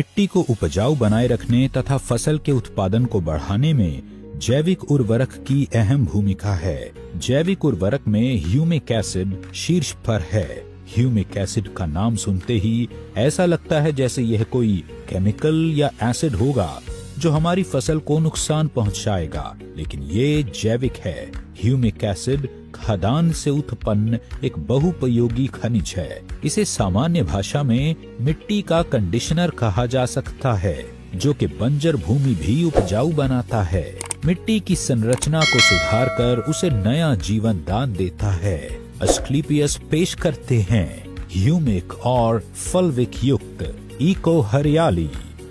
मिट्टी को उपजाऊ बनाए रखने तथा फसल के उत्पादन को बढ़ाने में जैविक उर्वरक की अहम भूमिका है। जैविक उर्वरक में ह्यूमिक एसिड शीर्ष पर है। ह्यूमिक एसिड का नाम सुनते ही ऐसा लगता है जैसे यह कोई केमिकल या एसिड होगा जो हमारी फसल को नुकसान पहुंचाएगा, लेकिन ये जैविक है। ह्यूमिक एसिड खदान से उत्पन्न एक बहुपयोगी खनिज है। इसे सामान्य भाषा में मिट्टी का कंडीशनर कहा जा सकता है, जो कि बंजर भूमि भी उपजाऊ बनाता है। मिट्टी की संरचना को सुधार कर उसे नया जीवन दान देता है। अस्क्लेपियस पेश करते हैं ह्यूमिक और फल्विक युक्त इको हरियाली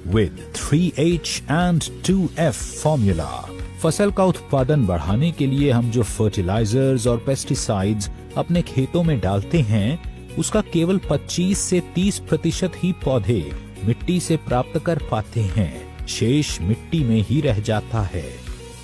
with 3H and 2F formula. फसल का उत्पादन बढ़ाने के लिए हम जो फर्टिलाइजर्स और पेस्टिसाइड्स अपने खेतों में डालते हैं, उसका केवल 25 से 30% ही पौधे मिट्टी से प्राप्त कर पाते हैं। शेष मिट्टी में ही रह जाता है।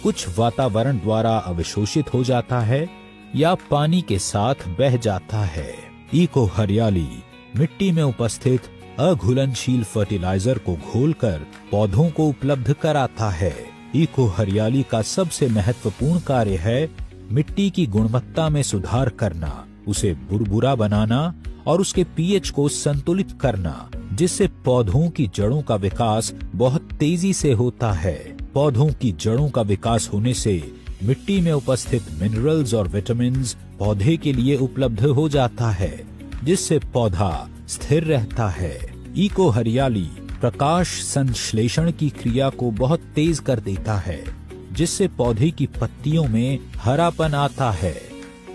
कुछ वातावरण द्वारा अवशोषित हो जाता है या पानी के साथ बह जाता है। इको हरियाली मिट्टी में उपस्थित अघुलनशील फर्टिलाइजर को घोलकर पौधों को उपलब्ध कराता है। इको हरियाली का सबसे महत्वपूर्ण कार्य है मिट्टी की गुणवत्ता में सुधार करना, उसे बुरबुरा बनाना और उसके पीएच को संतुलित करना, जिससे पौधों की जड़ों का विकास बहुत तेजी से होता है। पौधों की जड़ों का विकास होने से मिट्टी में उपस्थित मिनरल्स और विटामिन्स पौधे के लिए उपलब्ध हो जाता है, जिससे पौधा स्थिर रहता है। इको हरियाली प्रकाश संश्लेषण की क्रिया को बहुत तेज कर देता है, जिससे पौधे की पत्तियों में हरापन आता है।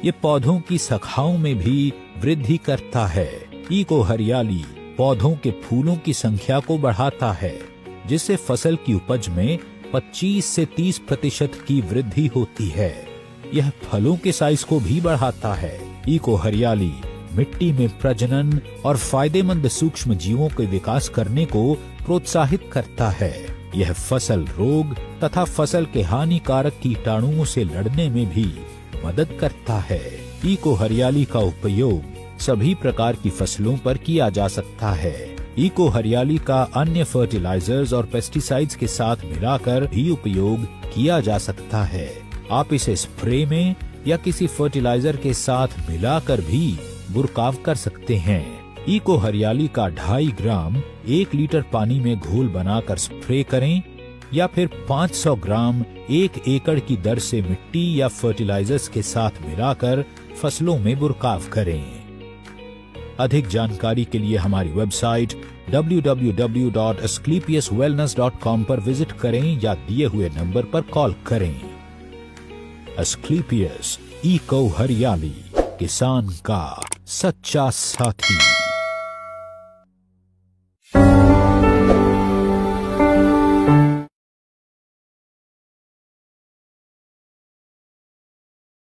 ये पौधों की शाखाओं में भी वृद्धि करता है। इको हरियाली पौधों के फूलों की संख्या को बढ़ाता है, जिससे फसल की उपज में 25 से 30% की वृद्धि होती है। यह फलों के साइज को भी बढ़ाता है। इको हरियाली मिट्टी में प्रजनन और फायदेमंद सूक्ष्म जीवों के विकास करने को प्रोत्साहित करता है। यह फसल रोग तथा फसल के हानिकारक कीटाणुओं से लड़ने में भी मदद करता है। इको हरियाली का उपयोग सभी प्रकार की फसलों पर किया जा सकता है। इको हरियाली का अन्य फर्टिलाइजर्स और पेस्टिसाइड्स के साथ मिलाकर भी उपयोग किया जा सकता है। आप इसे स्प्रे में या किसी फर्टिलाइजर के साथ मिलाकर भी बुरकाव कर सकते हैं। इको हरियाली का 2.5 ग्राम 1 लीटर पानी में घोल बनाकर स्प्रे करें या फिर 500 ग्राम 1 एकड़ की दर से मिट्टी या फर्टिलाइजर्स के साथ मिलाकर फसलों में बुरकाव करें। अधिक जानकारी के लिए हमारी वेबसाइट www.asclepiuswellness.com पर विजिट करें या दिए हुए नंबर पर कॉल करें। अस्क्लेपियस इको हरियाली, किसान का सच्चा साथी।